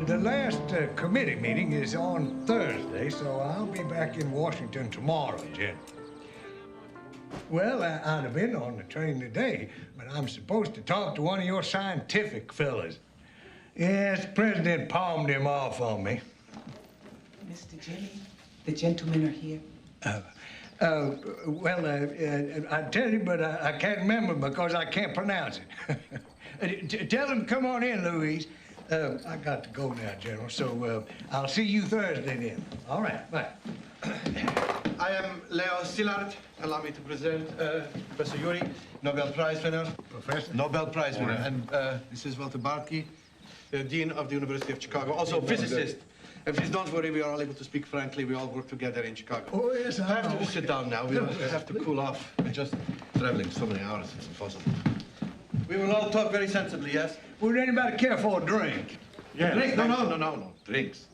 The last committee meeting is on Thursday, so I'll be back in Washington tomorrow, General. Well, I'd have been on the train today, but I'm supposed to talk to one of your scientific fellas. Yes, the president palmed him off on me. Mr. Jimmy, the gentlemen are here. Well, I tell you, but I can't remember because I can't pronounce it. Tell them to come on in, Louise. I got to go now, General, so I'll see you Thursday then. All right, bye. I am Leo Szilard. Allow me to present Professor Yuri, Nobel Prize winner. Professor? Nobel Prize winner. And this is Walter Bartke, Dean of the University of Chicago, also physicist. And please don't worry, we are all able to speak frankly. We all work together in Chicago. Oh, yes, I have to sit down now. We have to cool off. We're just traveling so many hours, it's impossible. We will all talk very sensibly, yes? Would anybody care for a drink? Yes. Drink? No. Drinks.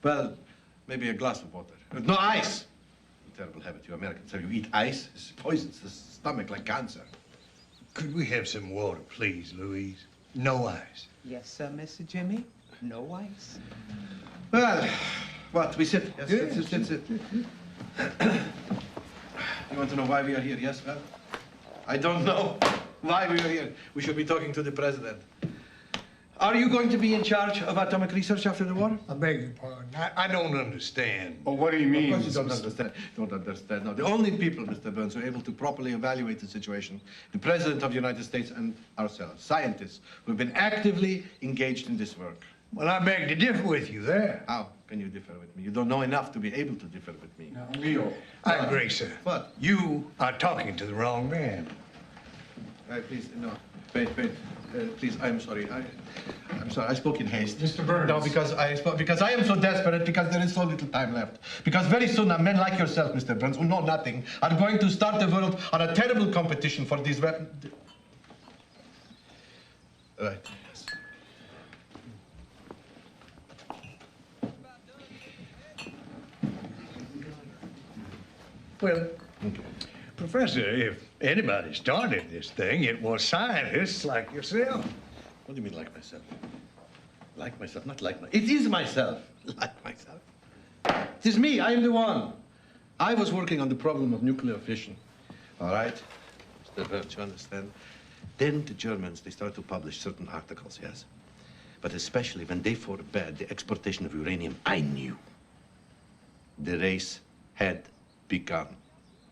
Well, maybe a glass of water. No ice. A terrible habit, you Americans. Have you eat ice? It poisons the stomach like cancer. Could we have some water, please, Louise? No ice. Yes, sir, Mr. Jimmy. No ice. Well, what? We sit. Yes, yes. Sit. You want to know why we are here? Yes, well, I don't know why we are here. We should be talking to the president. Are you going to be in charge of atomic research after the war? I beg your pardon. I don't understand. Oh, what do you mean? Of course you don't understand. No, the only people, Mr. Burns, who are able to properly evaluate the situation, the President of the United States and ourselves, scientists, who have been actively engaged in this work. Well, I beg to differ with you there. How can you differ with me? You don't know enough to be able to differ with me. No, Leo. I agree, sir. What? You are talking to the wrong man. Please, no. Wait. Please, I'm sorry. I'm sorry. I spoke in haste. Mr. Burns. No, because I am so desperate, because there is so little time left. Because very soon, men like yourself, Mr. Burns, who know nothing, are going to start the world on a terrible competition for these weapons. Right. Yes. Well, Professor, if anybody started this thing, it was scientists like yourself. What do you mean, like myself? Like myself, not like myself. It is myself. Like myself. It is me. I am the one. I was working on the problem of nuclear fission. All right? Mr. Burns, you understand? Then the Germans, they started to publish certain articles, yes? But especially when they forbade the exportation of uranium, I knew the race had begun.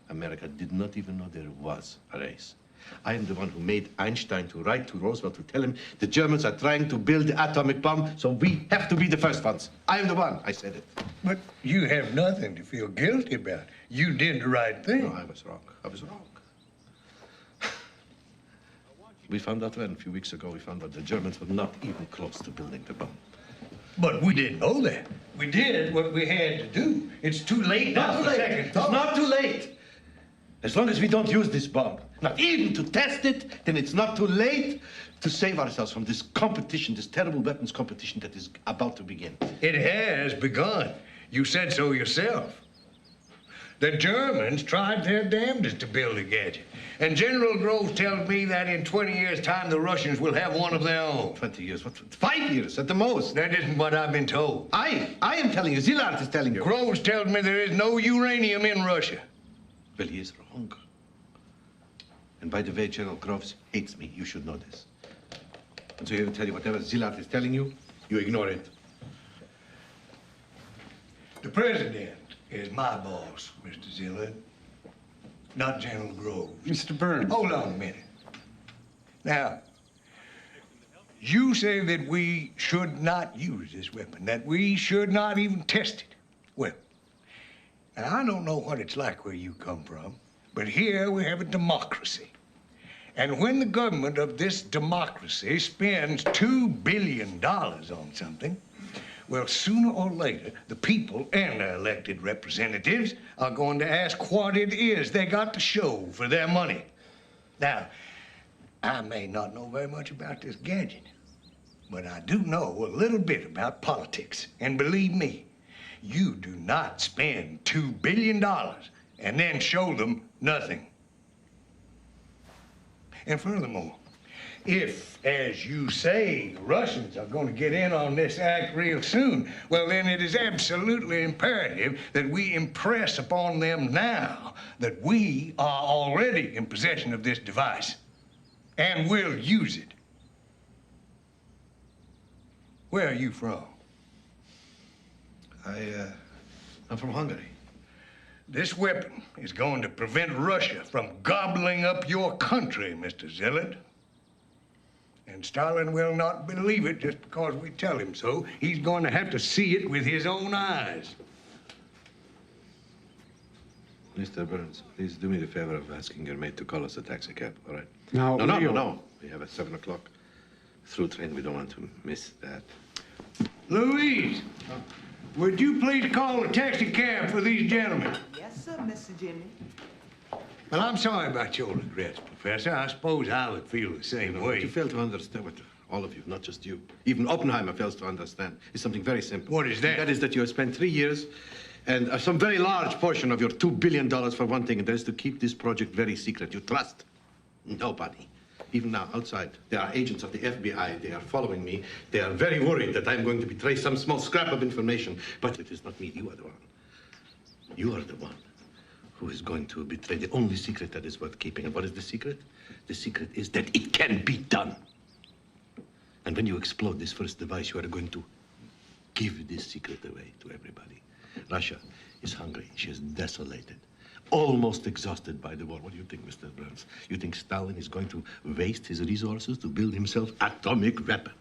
America did not even know there was a race. I am the one who made Einstein to write to Roosevelt to tell him the Germans are trying to build the atomic bomb, so we have to be the first ones. I am the one. I said it. But you have nothing to feel guilty about. You did the right thing. No, I was wrong. We found out when, a few weeks ago, we found out the Germans were not even close to building the bomb. But we didn't know that. We did what we had to do. It's too late now. It's not too late. As long as we don't use this bomb, not even to test it, then it's not too late to save ourselves from this competition, this terrible weapons competition that is about to begin. It has begun. You said so yourself. The Germans tried their damnedest to build a gadget. And General Groves tells me that in 20 years' time, the Russians will have one of their own. 20 years? What? 5 years at the most. That isn't what I've been told. I am telling you. Szilard is telling you. Groves tells me there is no uranium in Russia. Well, he is wrong. And by the way, General Groves hates me. You should know this. And so he will tell you whatever Szilard is telling you, you ignore it. The president is my boss, Mr. Szilard, not General Groves. Mr. Burns. Hold on a minute. Now, you say that we should not use this weapon, that we should not even test it. Well, now, I don't know what it's like where you come from, but here we have a democracy. And when the government of this democracy spends $2 billion on something, well, sooner or later, the people and their elected representatives are going to ask what it is they got to show for their money. Now, I may not know very much about this gadget, but I do know a little bit about politics. And believe me, you do not spend $2 billion and then show them nothing. And furthermore, If, as you say, the Russians are going to get in on this act real soon, well, then it is absolutely imperative that we impress upon them now that we are already in possession of this device and will use it. Where are you from? I'm from Hungary. This weapon is going to prevent Russia from gobbling up your country, Mr. Zealot. And Stalin will not believe it just because we tell him so. He's going to have to see it with his own eyes. Mr. Burns, please do me the favor of asking your mate to call us a taxi cab, all right? No. We have a 7 o'clock through train. We don't want to miss that. Louise, would you please call a taxi cab for these gentlemen? Yes, sir, Mr. Jimmy. Well, I'm sorry about your regrets, Professor. I suppose I would feel the same way. You fail to understand what all of you, not just you, even Oppenheimer fails to understand. It's something very simple. What is that? That is that you have spent 3 years and some very large portion of your $2 billion for one thing, and that is to keep this project very secret. You trust nobody. Even now, outside, there are agents of the FBI. They are following me. They are very worried that I'm going to betray some small scrap of information. But it is not me. You are the one. You are the one who is going to betray the only secret that is worth keeping. And what is the secret? The secret is that it can be done. And when you explode this first device, you are going to give this secret away to everybody. Russia is hungry. She is desolated. Almost exhausted by the war. What do you think, Mr. Burns? You think Stalin is going to waste his resources to build himself atomic weapon?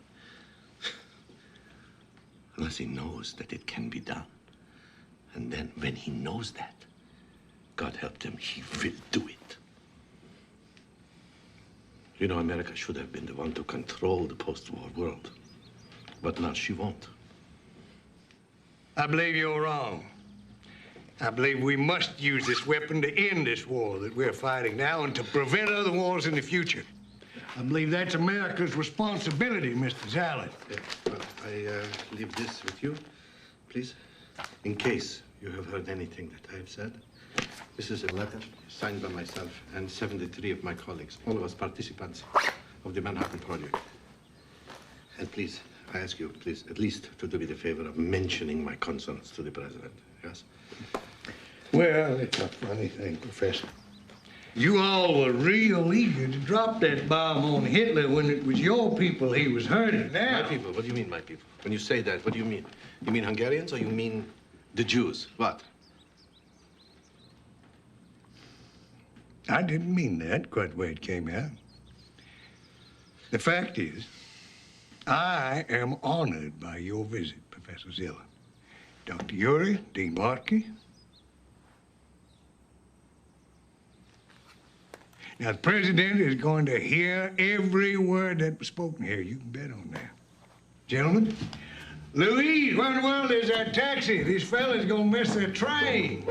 Unless he knows that it can be done. And then when he knows that, God help him, he will do it. You know, America should have been the one to control the post-war world. But now she won't. I believe you're wrong. I believe we must use this weapon to end this war that we're fighting now and to prevent other wars in the future. I believe that's America's responsibility, Mr. Zealot. Yeah, well, I leave this with you, please, in case you have heard anything that I have said. This is a letter signed by myself and 73 of my colleagues, all of us participants of the Manhattan Project. And please, I ask you, please, at least to do me the favor of mentioning my concerns to the president, yes? Well, it's a funny thing, Professor. You all were real eager to drop that bomb on Hitler when it was your people he was hurting. Now, My people? What do you mean, my people? When you say that, what do you mean? You mean Hungarians or you mean the Jews? What? I didn't mean that quite the way it came out. The fact is, I am honored by your visit, Professor Zilla. Dr. Yuri, Dean Markey. Now, the president is going to hear every word that was spoken here. You can bet on that. Gentlemen, Louise, where in the world is that taxi? These fellas gonna miss their train.